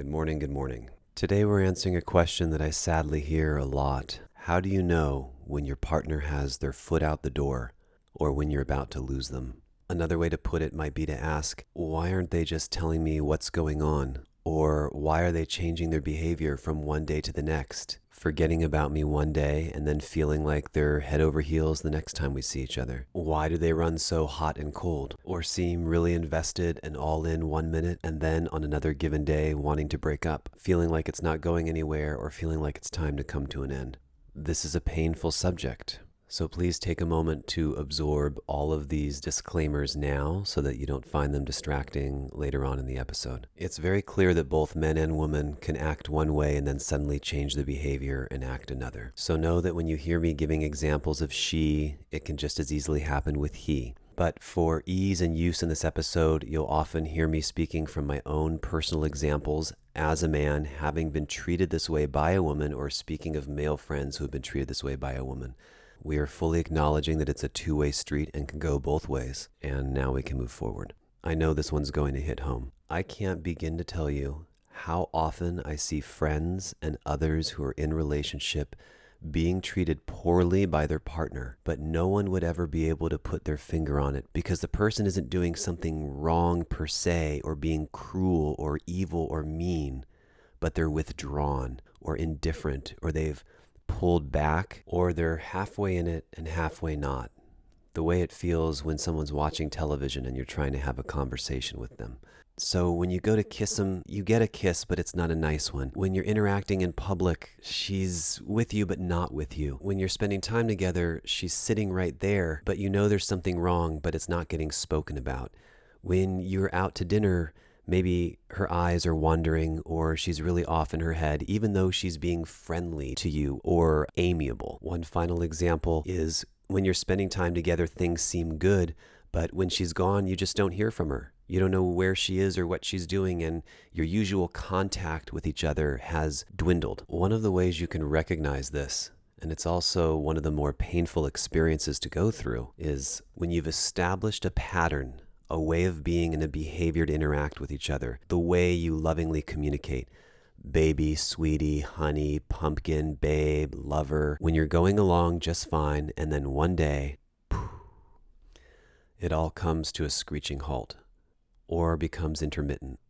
Good morning, good morning. Today we're answering a question that I sadly hear a lot. How do you know when your partner has their foot out the door or when you're about to lose them? Another way to put it might be to ask, why aren't they just telling me what's going on? Or why are they changing their behavior from one day to the next, forgetting about me one day and then feeling like they're head over heels the next time we see each other? Why do they run so hot and cold, or seem really invested and all in 1 minute and then on another given day wanting to break up, feeling like it's not going anywhere or feeling like it's time to come to an end? This is a painful subject. So please take a moment to absorb all of these disclaimers now so that you don't find them distracting later on in the episode. It's very clear that both men and women can act one way and then suddenly change the behavior and act another. So know that when you hear me giving examples of she, it can just as easily happen with he. But for ease and use in this episode, you'll often hear me speaking from my own personal examples as a man having been treated this way by a woman, or speaking of male friends who have been treated this way by a woman. We are fully acknowledging that it's a two-way street and can go both ways, and now we can move forward. I know this one's going to hit home. I can't begin to tell you how often I see friends and others who are in relationship being treated poorly by their partner, but no one would ever be able to put their finger on it because the person isn't doing something wrong per se, or being cruel or evil or mean, but they're withdrawn or indifferent, or they've pulled back, or they're halfway in it and halfway not. The way it feels when someone's watching television and you're trying to have a conversation with them. So when you go to kiss them, you get a kiss, but it's not a nice one. When you're interacting in public, she's with you but not with you. When you're spending time together, she's sitting right there, but you know there's something wrong, but it's not getting spoken about. When you're out to dinner, maybe her eyes are wandering, or she's really off in her head, even though she's being friendly to you or amiable. One final example is when you're spending time together, things seem good, but when she's gone, you just don't hear from her. You don't know where she is or what she's doing, and your usual contact with each other has dwindled. One of the ways you can recognize this, and it's also one of the more painful experiences to go through, is when you've established a pattern, a way of being and a behavior to interact with each other, the way you lovingly communicate. Baby, sweetie, honey, pumpkin, babe, lover. When you're going along just fine, and then one day, it all comes to a screeching halt, or becomes intermittent.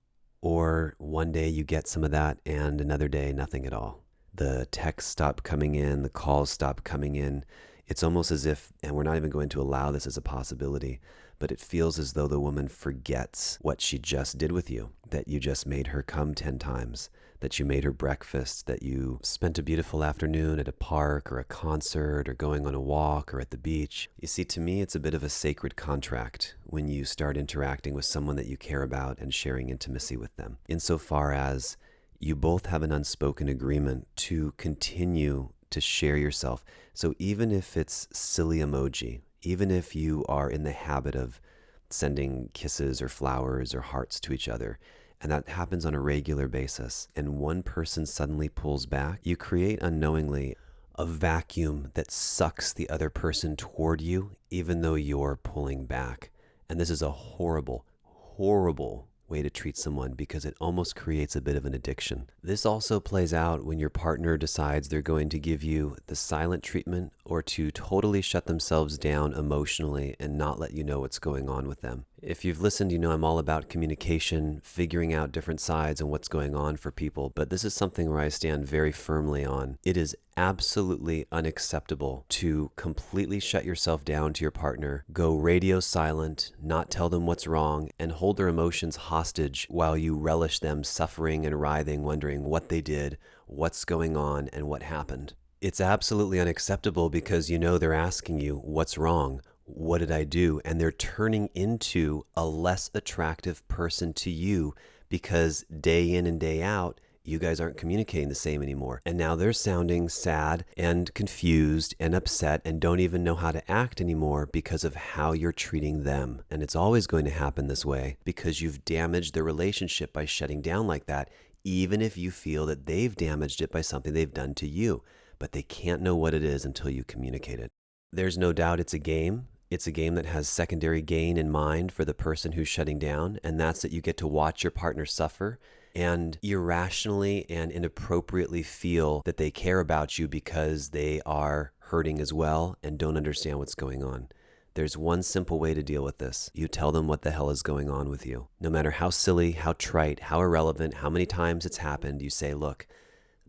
Or one day you get some of that, and another day, nothing at all. The texts stop coming in, the calls stop coming in. It's almost as if, and we're not even going to allow this as a possibility, but it feels as though the woman forgets what she just did with you, that you just made her come 10 times, that you made her breakfast, that you spent a beautiful afternoon at a park or a concert or going on a walk or at the beach. You see, to me, it's a bit of a sacred contract when you start interacting with someone that you care about and sharing intimacy with them, insofar as you both have an unspoken agreement to continue to share yourself. So even if it's silly emoji, even if you are in the habit of sending kisses or flowers or hearts to each other, and that happens on a regular basis, and one person suddenly pulls back, you create unknowingly a vacuum that sucks the other person toward you, even though you're pulling back. And this is a horrible, horrible way to treat someone, because it almost creates a bit of an addiction. This also plays out when your partner decides they're going to give you the silent treatment, or to totally shut themselves down emotionally and not let you know what's going on with them. If you've listened, you know I'm all about communication, figuring out different sides and what's going on for people, but this is something where I stand very firmly on. It is absolutely unacceptable to completely shut yourself down to your partner, go radio silent, not tell them what's wrong, and hold their emotions hostage while you relish them suffering and writhing, wondering what they did, what's going on, and what happened. It's absolutely unacceptable because you know they're asking you, what's wrong? What did I do? And they're turning into a less attractive person to you because day in and day out, you guys aren't communicating the same anymore. And now they're sounding sad and confused and upset and don't even know how to act anymore because of how you're treating them. And it's always going to happen this way because you've damaged the relationship by shutting down like that, even if you feel that they've damaged it by something they've done to you. But they can't know what it is until you communicate it. There's no doubt it's a game. It's a game that has secondary gain in mind for the person who's shutting down, and that's that you get to watch your partner suffer and irrationally and inappropriately feel that they care about you because they are hurting as well and don't understand what's going on. There's one simple way to deal with this. You tell them what the hell is going on with you. No matter how silly, how trite, how irrelevant, how many times it's happened, you say, look,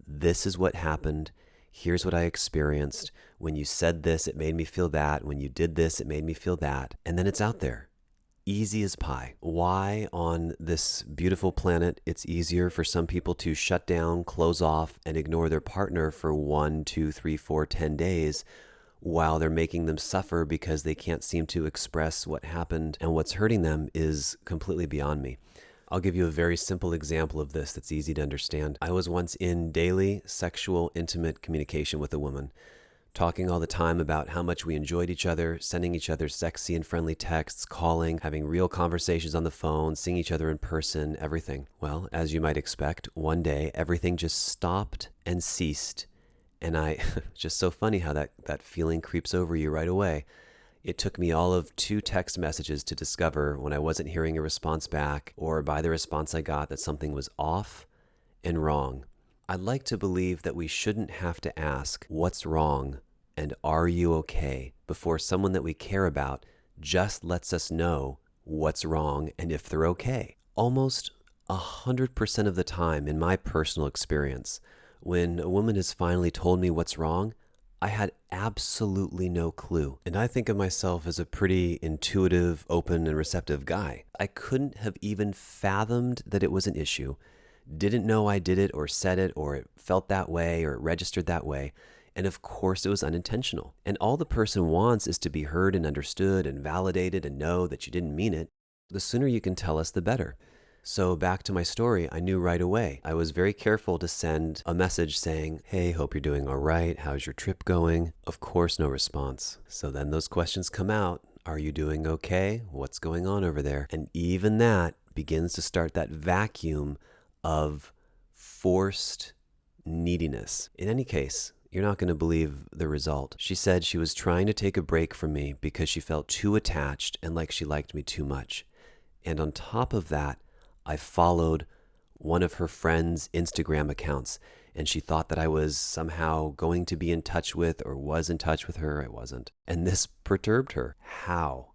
this is what happened. Here's what I experienced. When you said this, it made me feel that. When you did this, it made me feel that. And then it's out there. Easy as pie. Why on this beautiful planet it's easier for some people to shut down, close off, and ignore their partner for 1, 2, 3, 4, 10 days while they're making them suffer because they can't seem to express what happened and what's hurting them is completely beyond me. I'll give you a very simple example of this that's easy to understand. I was once in daily sexual intimate communication with a woman, talking all the time about how much we enjoyed each other, sending each other sexy and friendly texts, calling, having real conversations on the phone, seeing each other in person, everything. Well, as you might expect, one day everything just stopped and ceased. And just so funny how that feeling creeps over you right away. It took me all of 2 text messages to discover when I wasn't hearing a response back or by the response I got that something was off and wrong. I'd like to believe that we shouldn't have to ask what's wrong and are you okay before someone that we care about just lets us know what's wrong and if they're okay. Almost 100% of the time in my personal experience, when a woman has finally told me what's wrong, I had absolutely no clue. And I think of myself as a pretty intuitive, open, and receptive guy. I couldn't have even fathomed that it was an issue, didn't know I did it or said it or it felt that way or it registered that way. And of course it was unintentional. And all the person wants is to be heard and understood and validated and know that you didn't mean it. The sooner you can tell us, the better. So back to my story, I knew right away. I was very careful to send a message saying, hey, hope you're doing all right. How's your trip going? Of course, no response. So then those questions come out. Are you doing okay? What's going on over there? And even that begins to start that vacuum of forced neediness. In any case, you're not going to believe the result. She said she was trying to take a break from me because she felt too attached and like she liked me too much. And on top of that, I followed one of her friend's Instagram accounts, and she thought that I was somehow going to be in touch with or was in touch with her. I wasn't. And this perturbed her. How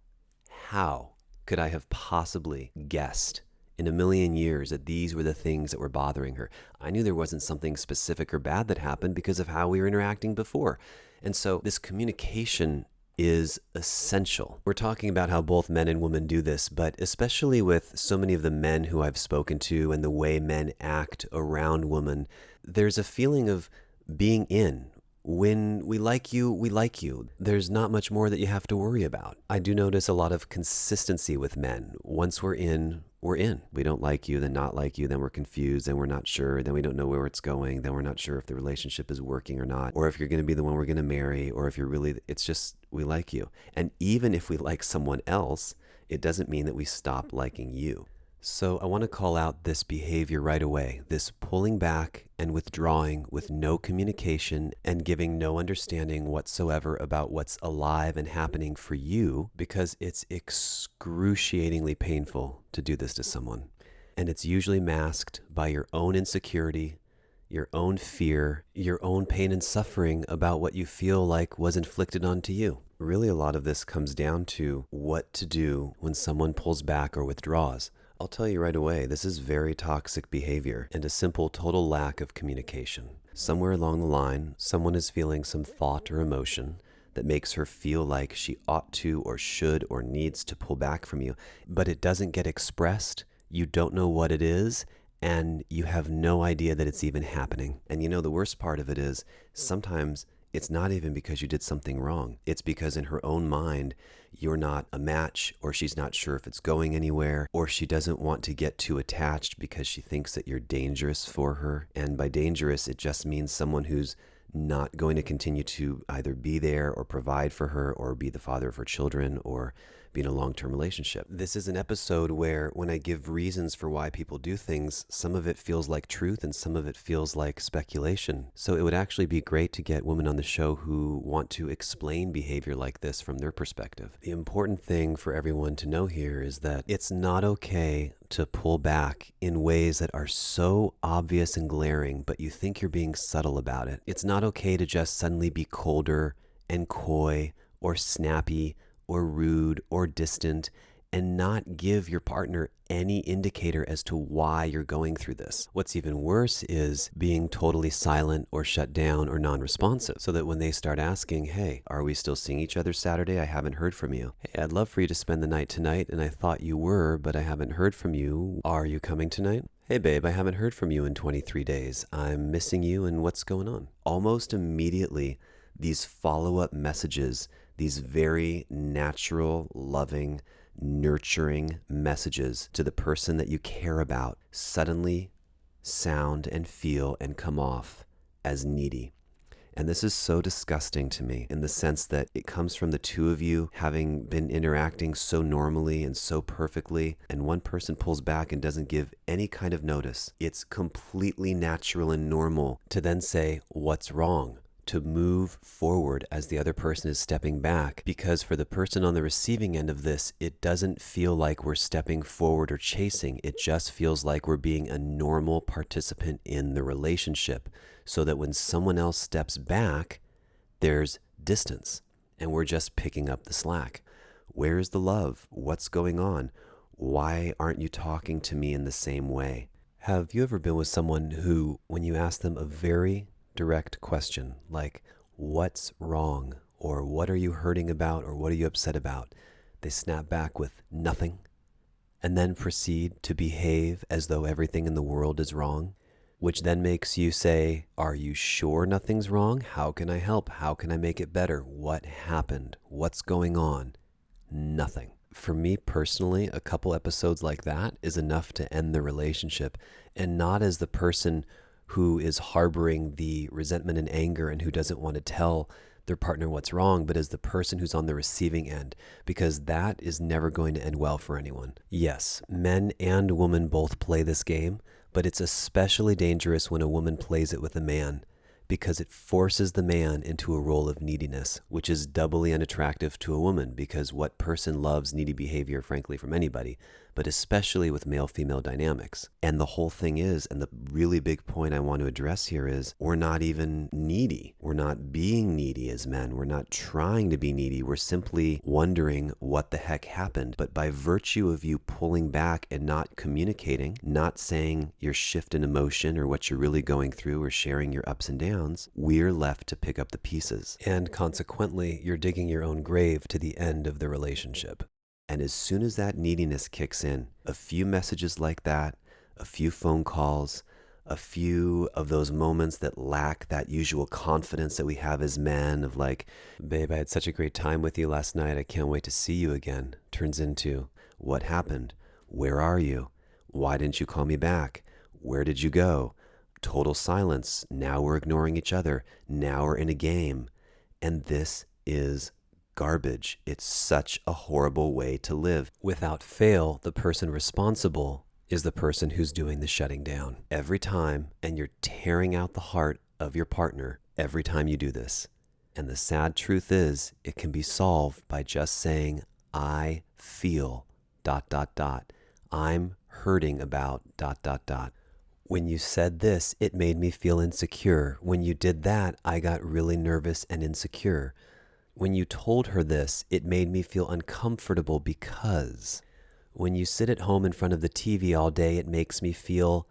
could I have possibly guessed in a million years that these were the things that were bothering her? I knew there wasn't something specific or bad that happened because of how we were interacting before. And so this communication is essential. We're talking about how both men and women do this, but especially with so many of the men who I've spoken to and the way men act around women, there's a feeling of being in. When we like you, we like you. There's not much more that you have to worry about. I do notice a lot of consistency with men. Once we're in, we're in. We don't like you, then not like you, then we're confused, then we're not sure, then we don't know where it's going, then we're not sure if the relationship is working or not, or if you're going to be the one we're going to marry, or if you're really, it's just, we like you. And even if we like someone else, it doesn't mean that we stop liking you. So I want to call out this behavior right away, this pulling back and withdrawing with no communication and giving no understanding whatsoever about what's alive and happening for you, because it's excruciatingly painful to do this to someone. And it's usually masked by your own insecurity, your own fear, your own pain and suffering about what you feel like was inflicted onto you. Really, a lot of this comes down to what to do when someone pulls back or withdraws. I'll tell you right away, this is very toxic behavior and a simple total lack of communication. Somewhere along the line, someone is feeling some thought or emotion that makes her feel like she ought to or should or needs to pull back from you, but it doesn't get expressed. You don't know what it is, and you have no idea that it's even happening. And you know, the worst part of it is sometimes it's not even because you did something wrong. It's because in her own mind, you're not a match, or she's not sure if it's going anywhere, or she doesn't want to get too attached because she thinks that you're dangerous for her. And by dangerous, it just means someone who's not going to continue to either be there or provide for her or be the father of her children or be in a long-term relationship. This is an episode where when I give reasons for why people do things, some of it feels like truth and some of it feels like speculation. So it would actually be great to get women on the show who want to explain behavior like this from their perspective. The important thing for everyone to know here is that it's not okay to pull back in ways that are so obvious and glaring, but you think you're being subtle about it. It's not okay to just suddenly be colder and coy or snappy or rude or distant and not give your partner any indicator as to why you're going through this. What's even worse is being totally silent or shut down or non-responsive, so that when they start asking, hey, are we still seeing each other Saturday? I haven't heard from you. Hey, I'd love for you to spend the night tonight, and I thought you were, but I haven't heard from you. Are you coming tonight? Hey babe, I haven't heard from you in 23 days. I'm missing you, and what's going on? Almost immediately, these follow-up messages, these very natural, loving, nurturing messages to the person that you care about suddenly sound and feel and come off as needy. And this is so disgusting to me in the sense that it comes from the two of you having been interacting so normally and so perfectly, and one person pulls back and doesn't give any kind of notice. It's completely natural and normal to then say, what's wrong? To move forward as the other person is stepping back, because for the person on the receiving end of this, it doesn't feel like we're stepping forward or chasing. It just feels like we're being a normal participant in the relationship, so that when someone else steps back, there's distance and we're just picking up the slack. Where's the love? What's going on? Why aren't you talking to me in the same way? Have you ever been with someone who, when you ask them a very direct question like, what's wrong? Or what are you hurting about? Or what are you upset about? They snap back with nothing and then proceed to behave as though everything in the world is wrong, which then makes you say, are you sure nothing's wrong? How can I help? How can I make it better? What happened? What's going on? Nothing. For me personally, a couple episodes like that is enough to end the relationship, and not as the person who is harboring the resentment and anger and who doesn't want to tell their partner what's wrong, but as the person who's on the receiving end, because that is never going to end well for anyone. Yes, men and women both play this game, but it's especially dangerous when a woman plays it with a man, because it forces the man into a role of neediness, which is doubly unattractive to a woman, because what person loves needy behavior, frankly, from anybody, but especially with male-female dynamics. And the whole thing is, and the really big point I want to address here is, we're not even needy. We're not being needy as men. We're not trying to be needy. We're simply wondering what the heck happened. But by virtue of you pulling back and not communicating, not saying your shift in emotion or what you're really going through or sharing your ups and downs, we're left to pick up the pieces. And consequently, you're digging your own grave to the end of the relationship. And as soon as that neediness kicks in, a few messages like that, a few phone calls, a few of those moments that lack that usual confidence that we have as men of like, babe, I had such a great time with you last night. I can't wait to see you again. Turns into, what happened? Where are you? Why didn't you call me back? Where did you go? Total silence. Now we're ignoring each other. Now we're in a game. And this is garbage. It's such a horrible way to live. Without fail, the person responsible is the person who's doing the shutting down every time, and you're tearing out the heart of your partner every time you do this. And the sad truth is, it can be solved by just saying, I feel ... I'm hurting about ... When you said this, it made me feel insecure. When you did that, I got really nervous and insecure. When you told her this, it made me feel uncomfortable because when you sit at home in front of the TV all day, it makes me feel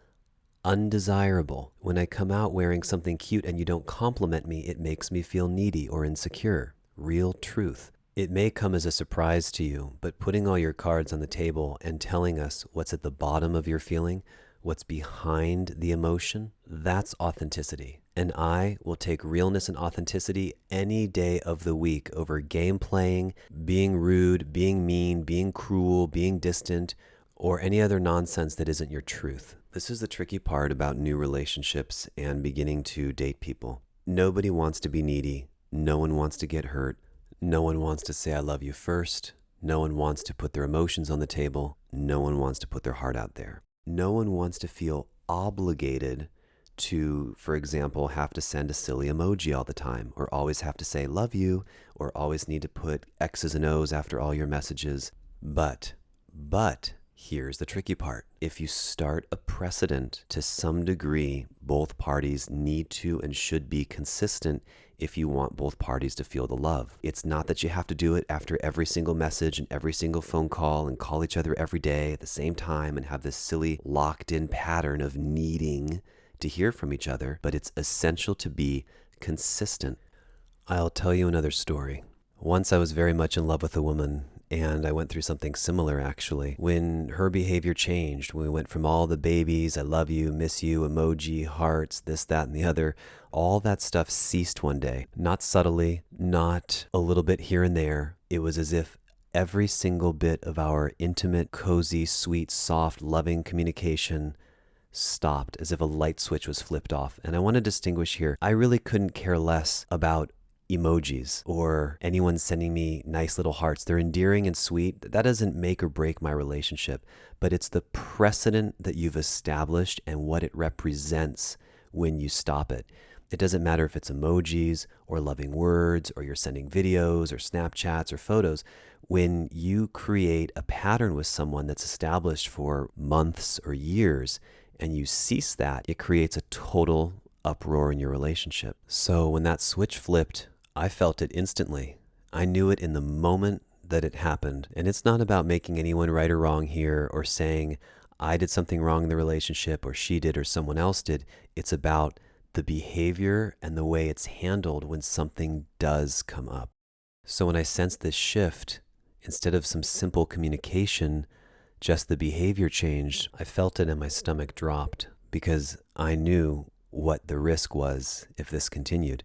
undesirable. When I come out wearing something cute and you don't compliment me, it makes me feel needy or insecure. Real truth. It may come as a surprise to you, but putting all your cards on the table and telling us what's at the bottom of your feeling, what's behind the emotion, that's authenticity. And I will take realness and authenticity any day of the week over game playing, being rude, being mean, being cruel, being distant, or any other nonsense that isn't your truth. This is the tricky part about new relationships and beginning to date people. Nobody wants to be needy. No one wants to get hurt. No one wants to say I love you first. No one wants to put their emotions on the table. No one wants to put their heart out there. No one wants to feel obligated to, for example, have to send a silly emoji all the time, or always have to say love you, or always need to put X's and O's after all your messages. But here's the tricky part. If you start a precedent, to some degree, both parties need to and should be consistent if you want both parties to feel the love. It's not that you have to do it after every single message and every single phone call and call each other every day at the same time and have this silly locked in pattern of needing to hear from each other, but it's essential to be consistent. I'll tell you another story. Once I was very much in love with a woman, and I went through something similar actually. When her behavior changed, when we went from all the babies, I love you, miss you, emoji, hearts, this, that, and the other, all that stuff ceased one day. Not subtly, not a little bit here and there. It was as if every single bit of our intimate, cozy, sweet, soft, loving communication stopped, as if a light switch was flipped off. And I want to distinguish here, I really couldn't care less about emojis or anyone sending me nice little hearts. They're endearing and sweet. That doesn't make or break my relationship, but it's the precedent that you've established and what it represents when you stop it. It doesn't matter if it's emojis or loving words or you're sending videos or Snapchats or photos. When you create a pattern with someone that's established for months or years and you cease that, it creates a total uproar in your relationship. So when that switch flipped, I felt it instantly. I knew it in the moment that it happened. And it's not about making anyone right or wrong here or saying I did something wrong in the relationship or she did or someone else did. It's about the behavior and the way it's handled when something does come up. So when I sensed this shift, instead of some simple communication, just the behavior changed, I felt it and my stomach dropped because I knew what the risk was if this continued.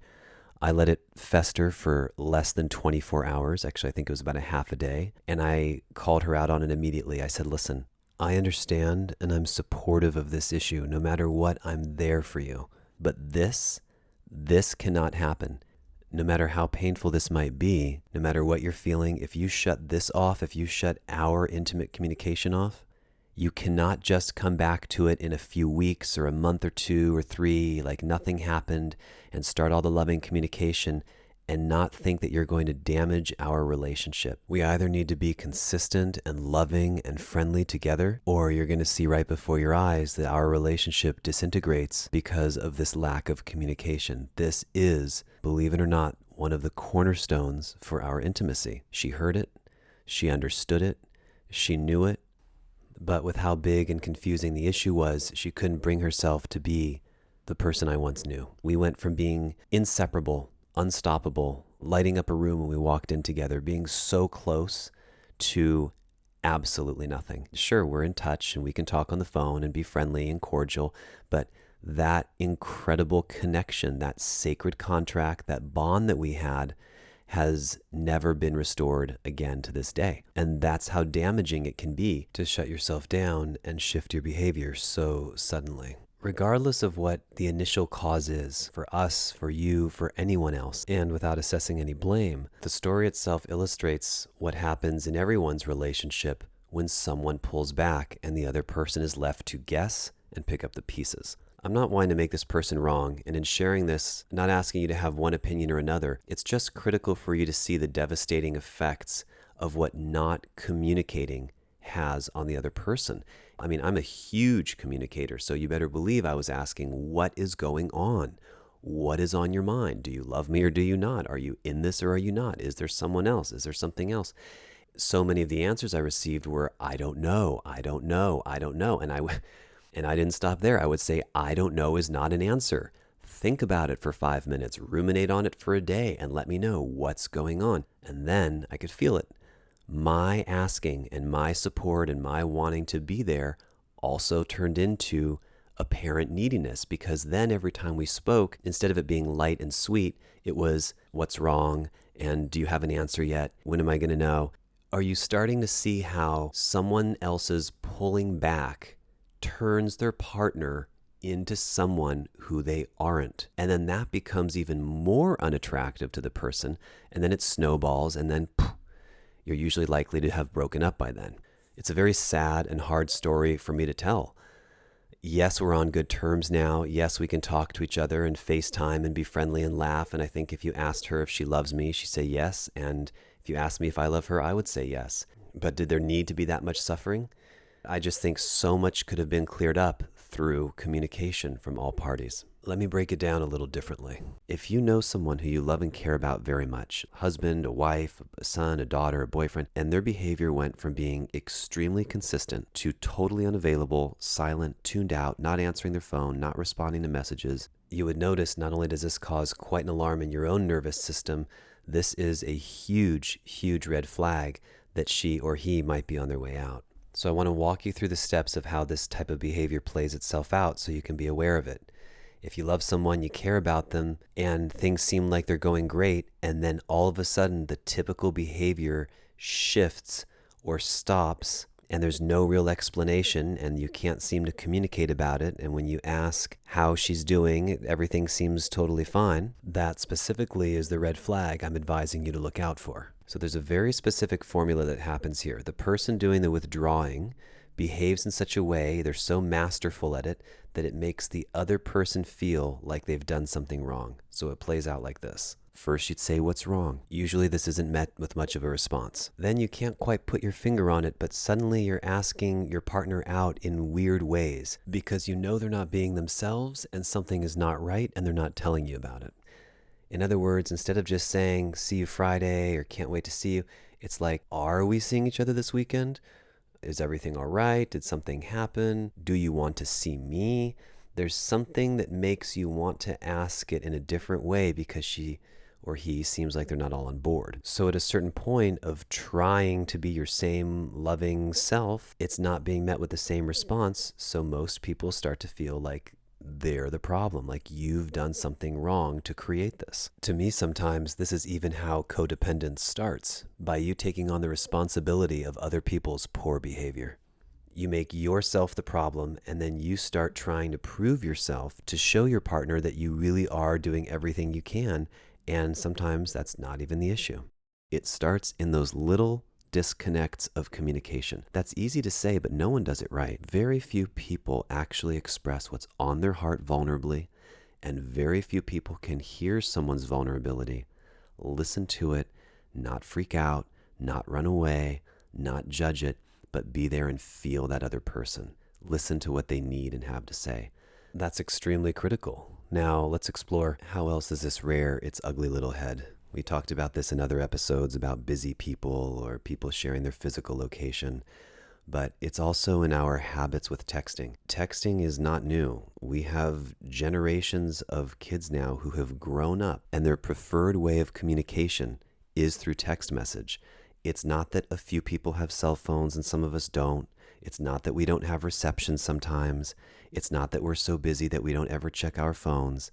I let it fester for less than 24 hours. Actually, I think it was about a half a day. And I called her out on it immediately. I said, listen, I understand and I'm supportive of this issue. No matter what, I'm there for you. But this cannot happen. No matter how painful this might be, no matter what you're feeling, if you shut this off, if you shut our intimate communication off, you cannot just come back to it in a few weeks or a month or 2 or 3, like nothing happened, and start all the loving communication and not think that you're going to damage our relationship. We either need to be consistent and loving and friendly together, or you're going to see right before your eyes that our relationship disintegrates because of this lack of communication. This is, believe it or not, one of the cornerstones for our intimacy. She heard it, she understood it, she knew it, but with how big and confusing the issue was, she couldn't bring herself to be the person I once knew. We went from being inseparable, unstoppable, lighting up a room when we walked in together, being so close, to absolutely nothing. Sure, we're in touch and we can talk on the phone and be friendly and cordial, but that incredible connection, that sacred contract, that bond that we had has never been restored again to this day. And that's how damaging it can be to shut yourself down and shift your behavior so suddenly. Regardless of what the initial cause is, for us, for you, for anyone else, and without assessing any blame, the story itself illustrates what happens in everyone's relationship when someone pulls back and the other person is left to guess and pick up the pieces. I'm not wanting to make this person wrong, and in sharing this, not asking you to have one opinion or another. It's just critical for you to see the devastating effects of what not communicating has on the other person. I mean, I'm a huge communicator, so you better believe I was asking, what is going on? What is on your mind? Do you love me or do you not? Are you in this or are you not? Is there someone else? Is there something else? So many of the answers I received were, I don't know, I don't know, I don't know. And I didn't stop there. I would say, I don't know is not an answer. Think about it for 5 minutes, ruminate on it for a day, and let me know what's going on. And then I could feel it. My asking and my support and my wanting to be there also turned into apparent neediness, because then every time we spoke, instead of it being light and sweet, it was, what's wrong? And do you have an answer yet? When am I going to know? Are you starting to see how someone else's pulling back turns their partner into someone who they aren't? And then that becomes even more unattractive to the person. And then it snowballs, and then you're usually likely to have broken up by then. It's a very sad and hard story for me to tell. Yes, we're on good terms now. Yes, we can talk to each other and FaceTime and be friendly and laugh. And I think if you asked her if she loves me, she'd say yes. And if you asked me if I love her, I would say yes. But did there need to be that much suffering? I just think so much could have been cleared up through communication from all parties. Let me break it down a little differently. If you know someone who you love and care about very much, a husband, a wife, a son, a daughter, a boyfriend, and their behavior went from being extremely consistent to totally unavailable, silent, tuned out, not answering their phone, not responding to messages, you would notice not only does this cause quite an alarm in your own nervous system, this is a huge, huge red flag that she or he might be on their way out. So I want to walk you through the steps of how this type of behavior plays itself out so you can be aware of it. If you love someone, you care about them, and things seem like they're going great, and then all of a sudden the typical behavior shifts or stops, and there's no real explanation, and you can't seem to communicate about it, and when you ask how she's doing, everything seems totally fine, that specifically is the red flag I'm advising you to look out for. So there's a very specific formula that happens here. The person doing the withdrawing behaves in such a way, they're so masterful at it, that it makes the other person feel like they've done something wrong. So it plays out like this. First, you'd say, "What's wrong?" Usually this isn't met with much of a response. Then you can't quite put your finger on it, but suddenly you're asking your partner out in weird ways because you know they're not being themselves and something is not right and they're not telling you about it. In other words, instead of just saying, "See you Friday," or "Can't wait to see you," it's like, "Are we seeing each other this weekend? Is everything all right? Did something happen? Do you want to see me?" There's something that makes you want to ask it in a different way because she or he seems like they're not all on board. So at a certain point of trying to be your same loving self, it's not being met with the same response. So most people start to feel like they're the problem, like you've done something wrong to create this. To me, sometimes this is even how codependence starts, by you taking on the responsibility of other people's poor behavior. You make yourself the problem, and then you start trying to prove yourself to show your partner that you really are doing everything you can, and sometimes that's not even the issue. It starts in those little disconnects of communication. That's easy to say, but no one does it right. Very few people actually express what's on their heart vulnerably, and very few people can hear someone's vulnerability, listen to it, not freak out, not run away, not judge it, but be there and feel that other person. Listen to what they need and have to say. That's extremely critical. Now, let's explore how else does this rear its ugly little head. We talked about this in other episodes about busy people or people sharing their physical location, but it's also in our habits with texting. Texting is not new. We have generations of kids now who have grown up, and their preferred way of communication is through text message. It's not that a few people have cell phones and some of us don't. It's not that we don't have reception sometimes. It's not that we're so busy that we don't ever check our phones.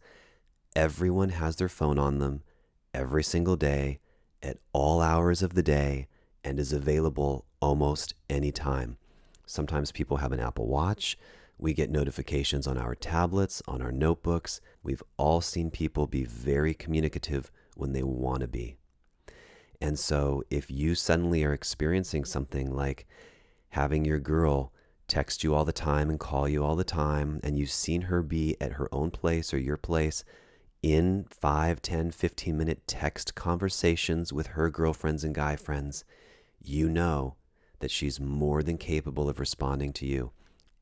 Everyone has their phone on them every single day, at all hours of the day, and is available almost any time. Sometimes people have an Apple Watch. We get notifications on our tablets, on our notebooks. We've all seen people be very communicative when they want to be. And so if you suddenly are experiencing something like having your girl text you all the time and call you all the time, and you've seen her be at her own place or your place in 5, 10, 15-minute text conversations with her girlfriends and guy friends, you know that she's more than capable of responding to you.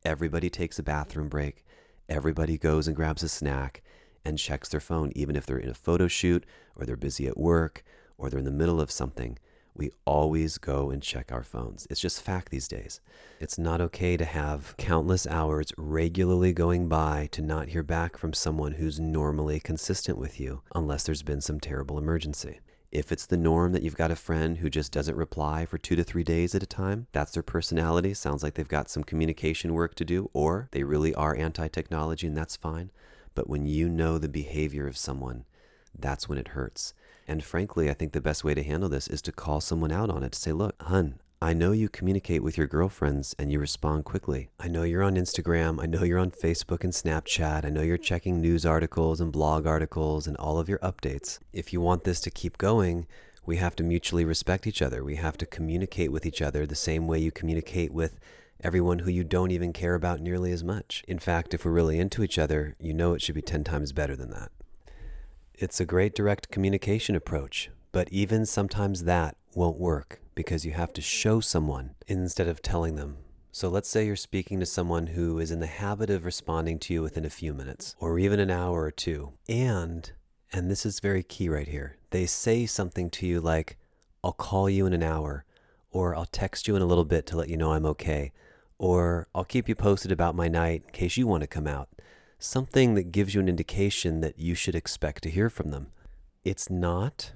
Everybody takes a bathroom break. Everybody goes and grabs a snack and checks their phone, even if they're in a photo shoot or they're busy at work or they're in the middle of something. We always go and check our phones. It's just fact these days. It's not okay to have countless hours regularly going by to not hear back from someone who's normally consistent with you, unless there's been some terrible emergency. If it's the norm that you've got a friend who just doesn't reply for 2 to 3 days at a time, that's their personality, sounds like they've got some communication work to do, or they really are anti-technology, and that's fine. But when you know the behavior of someone, that's when it hurts. And frankly, I think the best way to handle this is to call someone out on it, to say, "Look, hun, I know you communicate with your girlfriends and you respond quickly. I know you're on Instagram. I know you're on Facebook and Snapchat. I know you're checking news articles and blog articles and all of your updates. If you want this to keep going, We have to mutually respect each other. We have to communicate with each other the same way you communicate with everyone who you don't even care about nearly as much. In fact, if we're really into each other, you know it should be 10 times better than that. It's a great direct communication approach, but even sometimes that won't work because you have to show someone instead of telling them. So let's say you're speaking to someone who is in the habit of responding to you within a few minutes or even an hour or two. And this is very key right here, they say something to you like, I'll call you in an hour, or I'll text you in a little bit to let you know I'm okay, or I'll keep you posted about my night in case you want to come out. Something that gives you an indication that you should expect to hear from them. It's not,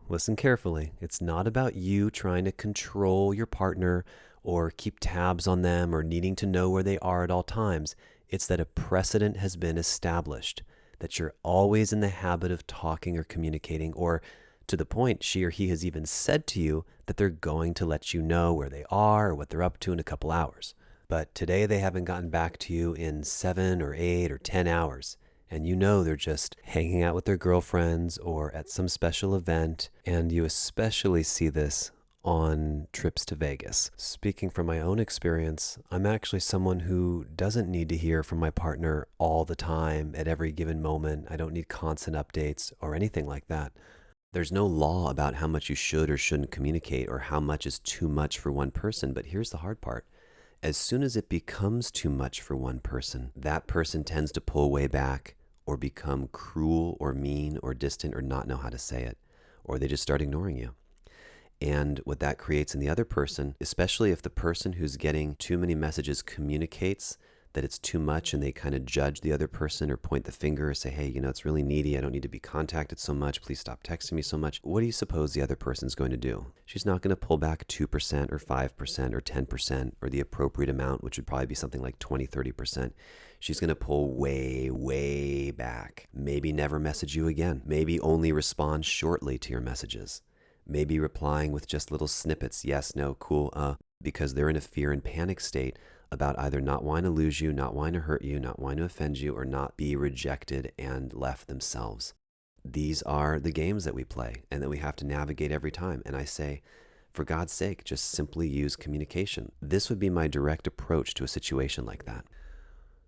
listen carefully, it's not about you trying to control your partner or keep tabs on them or needing to know where they are at all times. It's that a precedent has been established, that you're always in the habit of talking or communicating, or to the point she or he has even said to you that they're going to let you know where they are or what they're up to in a couple hours. But today they haven't gotten back to you in 7 or 8 or 10 hours. And you know they're just hanging out with their girlfriends or at some special event. And you especially see this on trips to Vegas. Speaking from my own experience, I'm actually someone who doesn't need to hear from my partner all the time at every given moment. I don't need constant updates or anything like that. There's no law about how much you should or shouldn't communicate or how much is too much for one person. But here's the hard part. As soon as it becomes too much for one person, that person tends to pull way back or become cruel or mean or distant or not know how to say it, or they just start ignoring you. And what that creates in the other person, especially if the person who's getting too many messages communicates that it's too much and they kind of judge the other person or point the finger or say, hey, it's really needy. I don't need to be contacted so much. Please stop texting me so much. What do you suppose the other person's going to do? She's not going to pull back 2% or 5% or 10% or the appropriate amount, which would probably be something like 20, 30%. She's going to pull way, way back. Maybe never message you again. Maybe only respond shortly to your messages. Maybe replying with just little snippets, yes, no, cool, because they're in a fear and panic state about either not wanting to lose you, not wanting to hurt you, not wanting to offend you, or not be rejected and left themselves. These are the games that we play and that we have to navigate every time. And I say, for God's sake, just simply use communication. This would be my direct approach to a situation like that.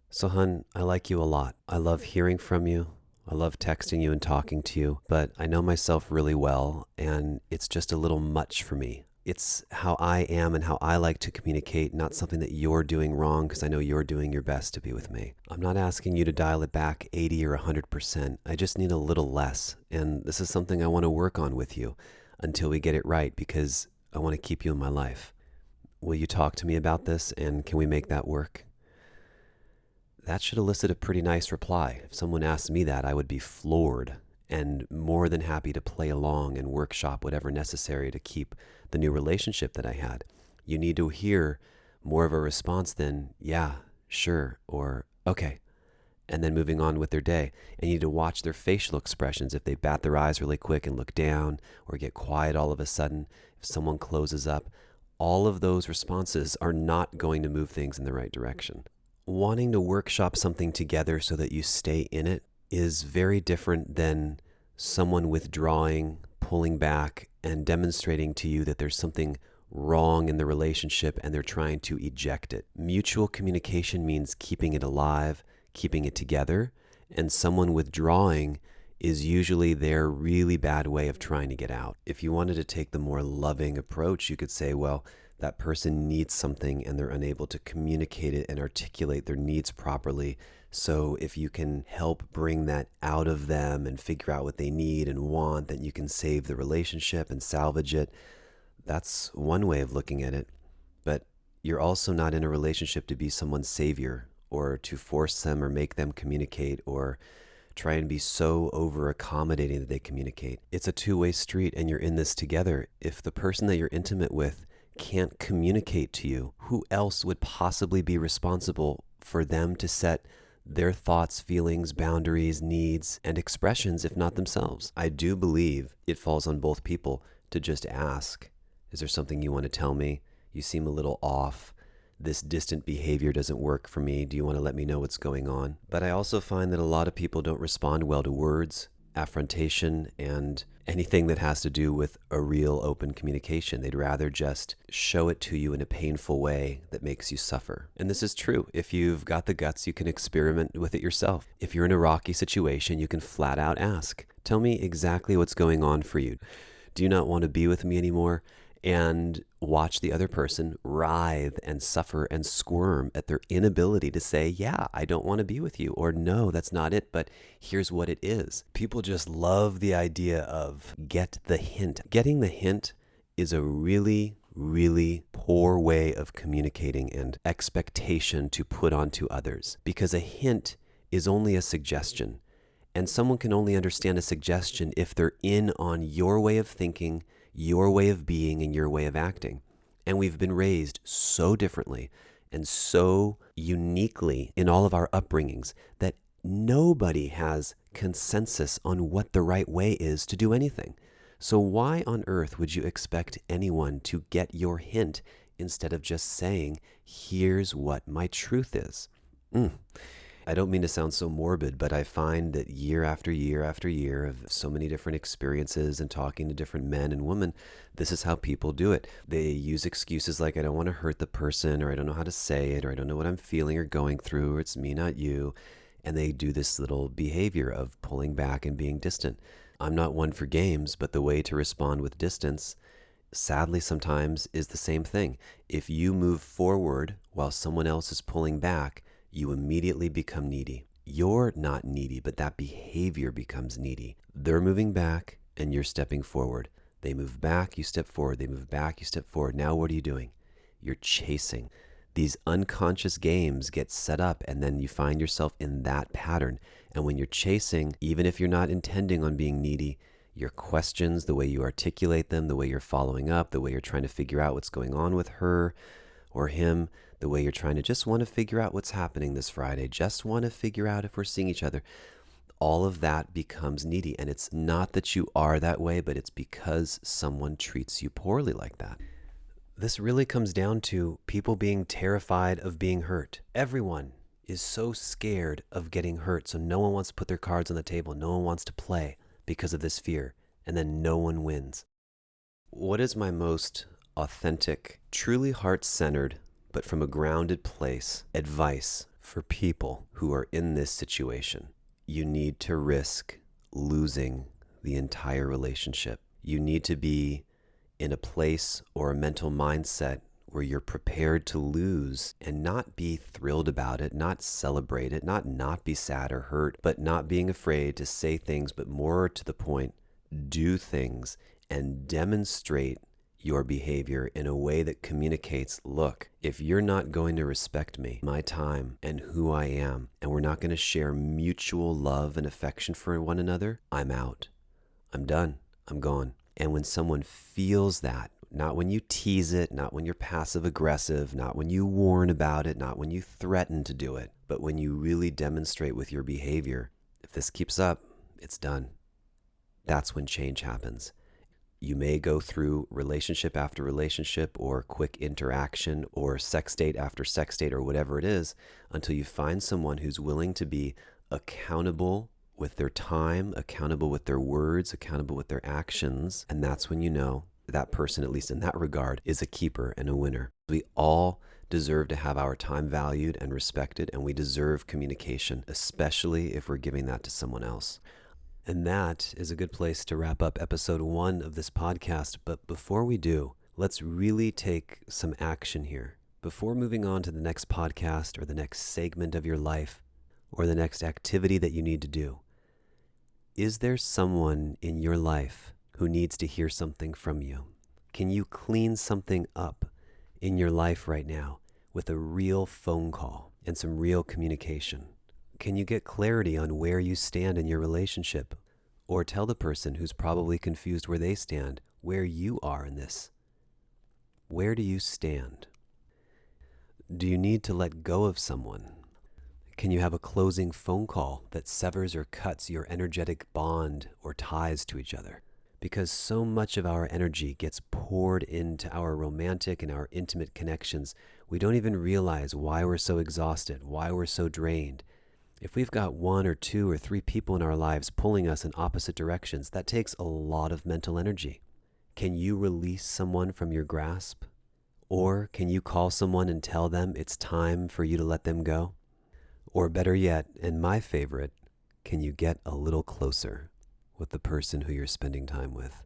So, hun, I like you a lot. I love hearing from you. I love texting you and talking to you, but I know myself really well, and it's just a little much for me. It's how I am and how I like to communicate, not something that you're doing wrong, because I know you're doing your best to be with me. I'm not asking you to dial it back 80 or 100%. I just need a little less, and this is something I want to work on with you until we get it right, because I want to keep you in my life. Will you talk to me about this, and can we make that work? That should elicit a pretty nice reply. If someone asked me that, I would be floored and more than happy to play along and workshop whatever necessary to keep the new relationship that I had. You need to hear more of a response than, yeah, sure, or okay, and then moving on with their day. And you need to watch their facial expressions. If they bat their eyes really quick and look down or get quiet all of a sudden, if someone closes up, all of those responses are not going to move things in the right direction. Wanting to workshop something together so that you stay in it is very different than someone withdrawing, pulling back, and demonstrating to you that there's something wrong in the relationship and they're trying to eject it. Mutual communication means keeping it alive, keeping it together, and someone withdrawing is usually their really bad way of trying to get out. If you wanted to take the more loving approach, you could say, well, that person needs something and they're unable to communicate it and articulate their needs properly. So if you can help bring that out of them and figure out what they need and want, then you can save the relationship and salvage it. That's one way of looking at it. But you're also not in a relationship to be someone's savior or to force them or make them communicate or try and be so over accommodating that they communicate. It's a two-way street and you're in this together. If the person that you're intimate with can't communicate to you, who else would possibly be responsible for them to set their thoughts, feelings, boundaries, needs, and expressions, if not themselves? I do believe it falls on both people to just ask, is there something you want to tell me? You seem a little off. This distant behavior doesn't work for me. Do you want to let me know what's going on? But I also find that a lot of people don't respond well to words. affrontation and anything that has to do with a real open communication. They'd rather just show it to you in a painful way that makes you suffer. And this is true. If you've got the guts, you can experiment with it yourself. If you're in a rocky situation, you can flat out ask, tell me exactly what's going on for you. Do you not want to be with me anymore? And watch the other person writhe and suffer and squirm at their inability to say, yeah, I don't want to be with you, or no, that's not it, but here's what it is. People just love the idea of get the hint. Getting the hint is a really, really poor way of communicating and expectation to put onto others, because a hint is only a suggestion. And someone can only understand a suggestion if they're in on your way of thinking, your way of being, and your way of acting. And we've been raised so differently and so uniquely in all of our upbringings that nobody has consensus on what the right way is to do anything. So why on earth would you expect anyone to get your hint instead of just saying, here's what my truth is? I don't mean to sound so morbid, but I find that year after year after year of so many different experiences and talking to different men and women, this is how people do it. They use excuses like, I don't want to hurt the person, or I don't know how to say it, or I don't know what I'm feeling or going through, or it's me, not you. And they do this little behavior of pulling back and being distant. I'm not one for games, but the way to respond with distance, sadly, sometimes is the same thing. If you move forward while someone else is pulling back, you immediately become needy. You're not needy, but that behavior becomes needy. They're moving back and you're stepping forward. They move back, you step forward. They move back, you step forward. Now what are you doing? You're chasing. These unconscious games get set up, and then you find yourself in that pattern. And when you're chasing, even if you're not intending on being needy, your questions, the way you articulate them, the way you're following up, the way you're trying to figure out what's going on with her or him, the way you're trying to just want to figure out what's happening this Friday, just want to figure out if we're seeing each other, all of that becomes needy. And it's not that you are that way, but it's because someone treats you poorly like that. This really comes down to people being terrified of being hurt. Everyone is so scared of getting hurt, so no one wants to put their cards on the table. No one wants to play because of this fear, and then no one wins. What is my most authentic, truly heart-centered, but from a grounded place, advice for people who are in this situation? You need to risk losing the entire relationship. You need to be in a place or a mental mindset where you're prepared to lose and not be thrilled about it, not celebrate it, not be sad or hurt, but not being afraid to say things, but more to the point, do things and demonstrate your behavior in a way that communicates, look, if you're not going to respect me, my time, and who I am, and we're not going to share mutual love and affection for one another, I'm out. I'm done. I'm gone. And when someone feels that, not when you tease it, not when you're passive aggressive, not when you warn about it, not when you threaten to do it, but when you really demonstrate with your behavior, if this keeps up, it's done. That's when change happens. You may go through relationship after relationship or quick interaction or sex date after sex date or whatever it is until you find someone who's willing to be accountable with their time, accountable with their words, accountable with their actions. And that's when you know that person, at least in that regard, is a keeper and a winner. We all deserve to have our time valued and respected, and we deserve communication, especially if we're giving that to someone else. And that is a good place to wrap up episode 1 of this podcast. But before we do, let's really take some action here. Before moving on to the next podcast or the next segment of your life or the next activity that you need to do, is there someone in your life who needs to hear something from you? Can you clean something up in your life right now with a real phone call and some real communication? Can you get clarity on where you stand in your relationship? Or tell the person who's probably confused where they stand, where you are in this? Where do you stand? Do you need to let go of someone? Can you have a closing phone call that severs or cuts your energetic bond or ties to each other? Because so much of our energy gets poured into our romantic and our intimate connections, we don't even realize why we're so exhausted, why we're so drained. If we've got one or two or three people in our lives pulling us in opposite directions, that takes a lot of mental energy. Can you release someone from your grasp? Or can you call someone and tell them it's time for you to let them go? Or better yet, and my favorite, can you get a little closer with the person who you're spending time with?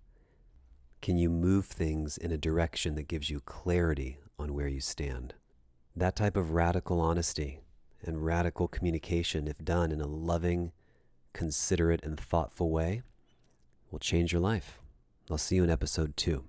Can you move things in a direction that gives you clarity on where you stand? That type of radical honesty and radical communication, if done in a loving, considerate, and thoughtful way, will change your life. I'll see you in episode 2.